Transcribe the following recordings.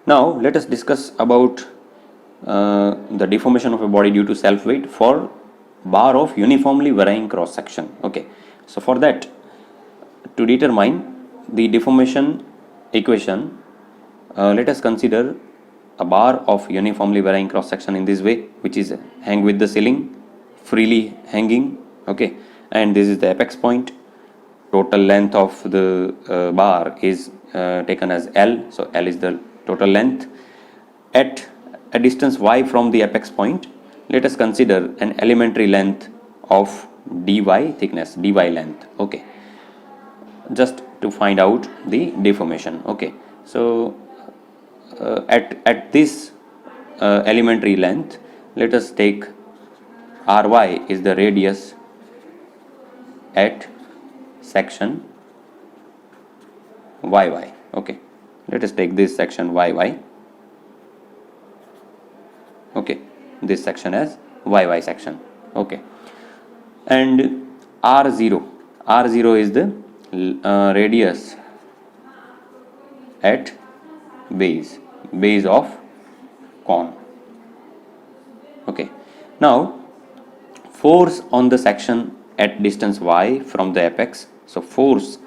Now let us discuss about the deformation of a body due to self weight for bar of uniformly varying cross section. Okay, so for that, to determine the deformation equation, let us consider a bar of uniformly varying cross section in this way, which is hang with the ceiling, freely hanging. Okay, and this is the apex point. Total length of the bar is taken as L, so L is the total length. At a distance y from the apex point, let us consider an elementary length of dy thickness, dy length. Okay, just to find out the deformation. Okay, so at this elementary length, let us take ry is the radius at section yy. Okay, let us take this section yy. Okay, this section as yy section. Okay, and r0 is the radius at base of cone. Okay, now force on the section at distance y from the apex. So force,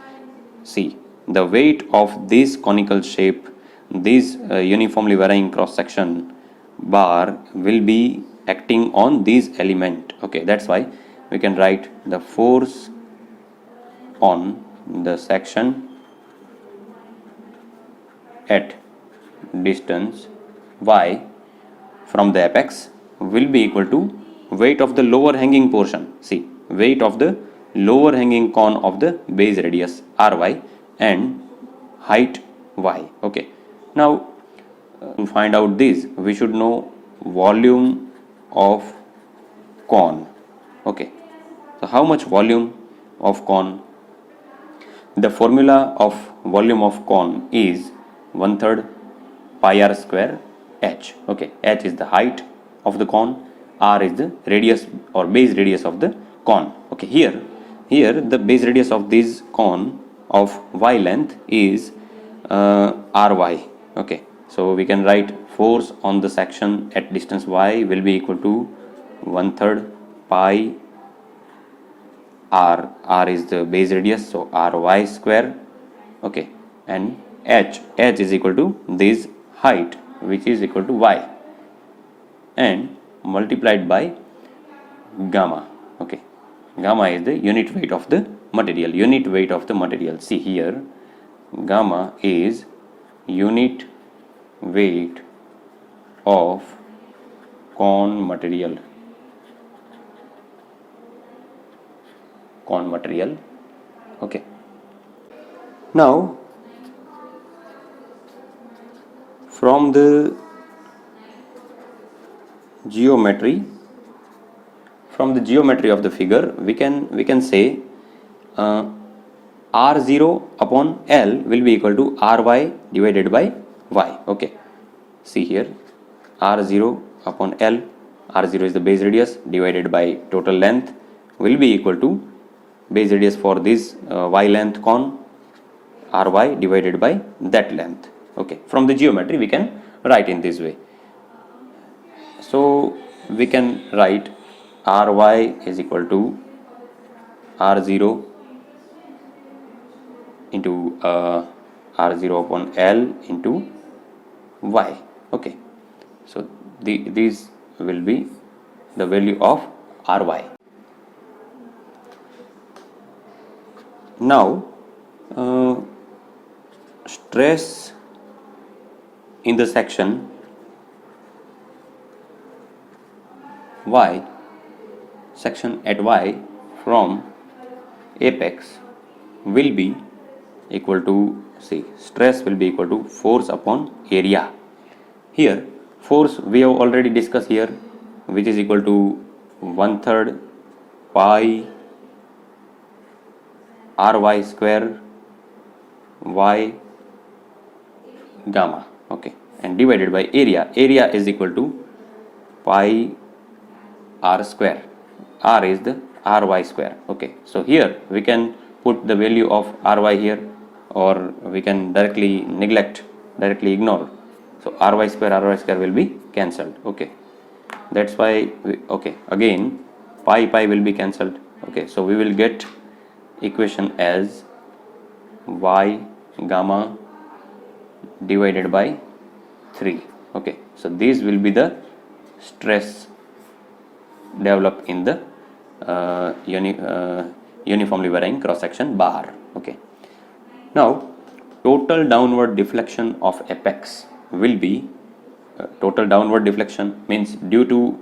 see, the weight of this conical shape, this uniformly varying cross section bar will be acting on this element. Okay, that's why we can write the force on the section at distance y from the apex will be equal to weight of the lower hanging portion. See, weight of the lower hanging cone of the base radius ry and height y. Okay, now to find out this, we should know volume of cone. Okay, so how much volume of cone? The formula of volume of cone is 1/3 pi r square h. Okay, h is the height of the cone, r is the radius or base radius of the cone. Okay, here the base radius of this cone of y length is ry. Okay, so we can write force on the section at distance y will be equal to 1/3 pi r is the base radius, so ry square. Okay, and h is equal to this height, which is equal to y, and multiplied by gamma. Okay, gamma is the unit weight of the material. See here, gamma is unit weight of cone material. Okay, now from the geometry of the figure, we can say r0 upon L will be equal to ry divided by y. Okay, see here, r0 upon L, r0 is the base radius divided by total length, will be equal to base radius for this y length cone, ry divided by that length. Okay, from the geometry we can write in this way. So we can write ry is equal to r0 into r0 upon L into y. Okay, so these will be the value of ry. Now stress in the section y, section at y from apex will be equal to, see, stress will be equal to force upon area. Here force we have already discussed here, which is equal to 1/3 pi ry square y gamma. Okay, and divided by area is equal to pi r square, r is the ry square. Okay, so here we can put the value of ry here, or we can directly ignore. So ry square will be cancelled. Okay, that's why again pi will be cancelled. Okay, so we will get equation as y gamma divided by 3. Okay, so this will be the stress developed in the uniformly varying cross section bar. Okay, now total downward deflection of apex will be total downward deflection means due to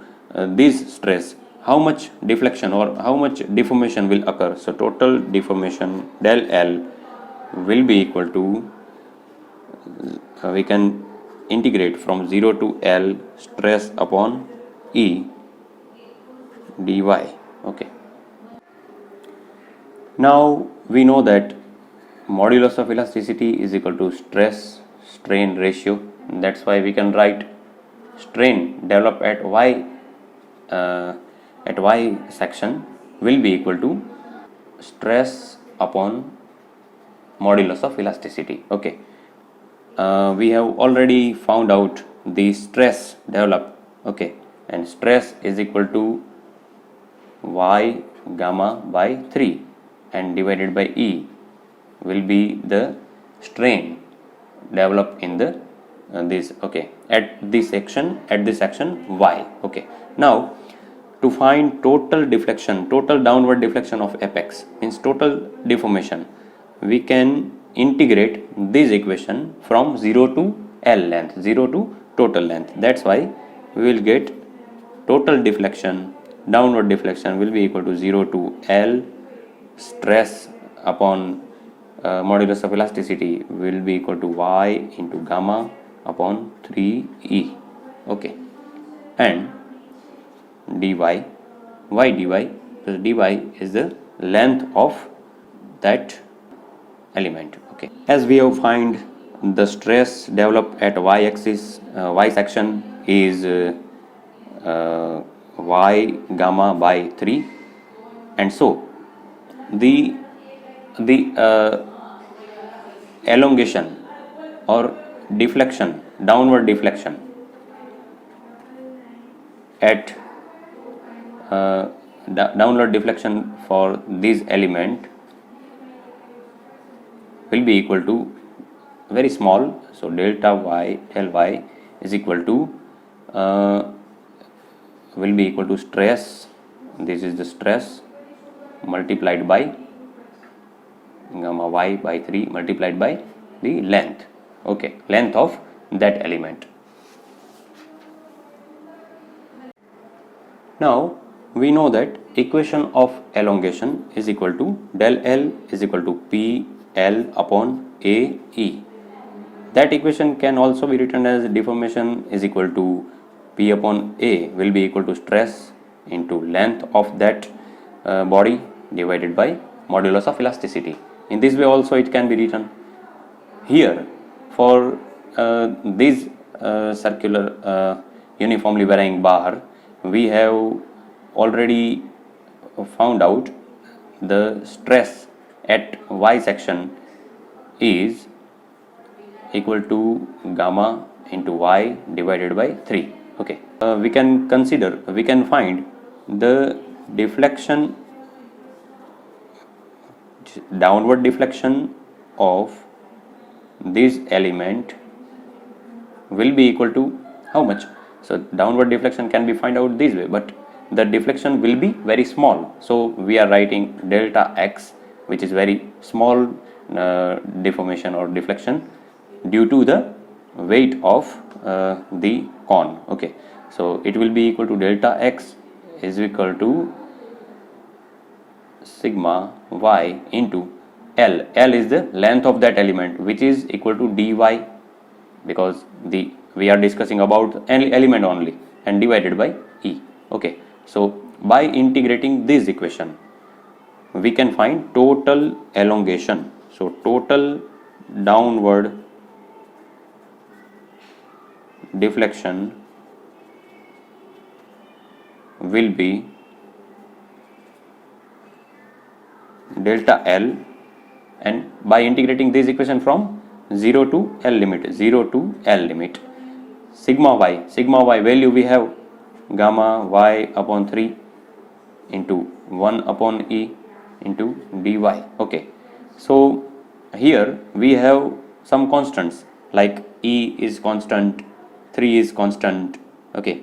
this stress how much deflection or how much deformation will occur. So total deformation del L will be equal to we can integrate from 0 to L stress upon E dy. Okay, now we know that modulus of elasticity is equal to stress strain ratio. That's why we can write strain developed at y section will be equal to stress upon modulus of elasticity. Okay, we have already found out the stress developed. Okay, and stress is equal to y gamma by 3 and divided by E will be the strain developed in the this. Okay, at this section y. Okay, now to find total deflection, total downward deflection of apex means total deformation, we can integrate this equation from 0 to L length, 0 to total length. That's why we will get total deflection, downward deflection will be equal to 0 to L stress upon modulus of elasticity will be equal to y into gamma upon 3e. Okay, and dy, y dy, because dy is the length of that element. Okay, as we have find the stress developed at y axis, y section is y gamma by 3, and so the elongation or deflection, downward deflection at downward deflection for this element will be equal to very small. So delta y del y is equal to will be equal to stress, this is the stress multiplied by gamma y by 3 multiplied by the length. Okay, length of that element. Now we know that equation of elongation is equal to del L is equal to P L upon A E. That equation can also be written as deformation is equal to P upon A will be equal to stress into length of that body divided by modulus of elasticity. In this way also it can be written. Here for this circular uniformly varying bar, we have already found out the stress at y section is equal to gamma into y divided by 3. Okay, we can find the deflection, downward deflection of this element will be equal to how much. So downward deflection can be find out this way, but the deflection will be very small, so we are writing delta x, which is very small deformation or deflection due to the weight of the cone. Okay, so it will be equal to delta x is equal to sigma y into L. L is the length of that element, which is equal to dy, because we are discussing about any element only, and divided by E. Okay, so by integrating this equation we can find total elongation. So total downward deflection will be delta L, and by integrating this equation from 0 to L limit, sigma y value we have gamma y upon 3 into 1 upon e into dy. Okay, so here we have some constants like e is constant, 3 is constant, okay,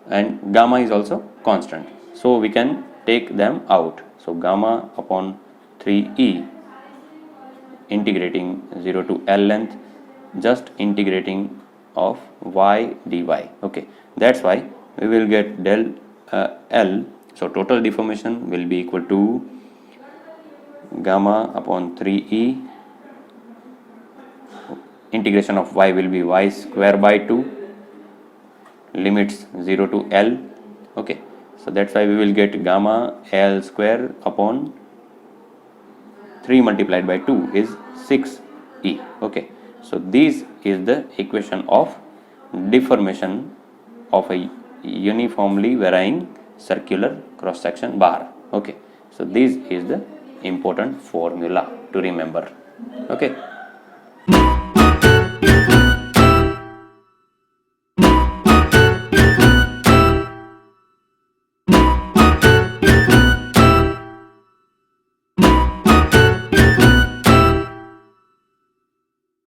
and gamma is also constant, so we can take them out. So gamma upon 3e integrating 0 to L length, just integrating of y dy. Okay, that's why we will get del L. So total deformation will be equal to gamma upon 3e, integration of y will be y square by 2, limits 0 to L. Okay, so that's why we will get gamma L square upon 3 multiplied by 2 is 6e. Okay, so this is the equation of deformation of a uniformly varying circular cross section bar. Okay, so this is the important formula to remember. Okay.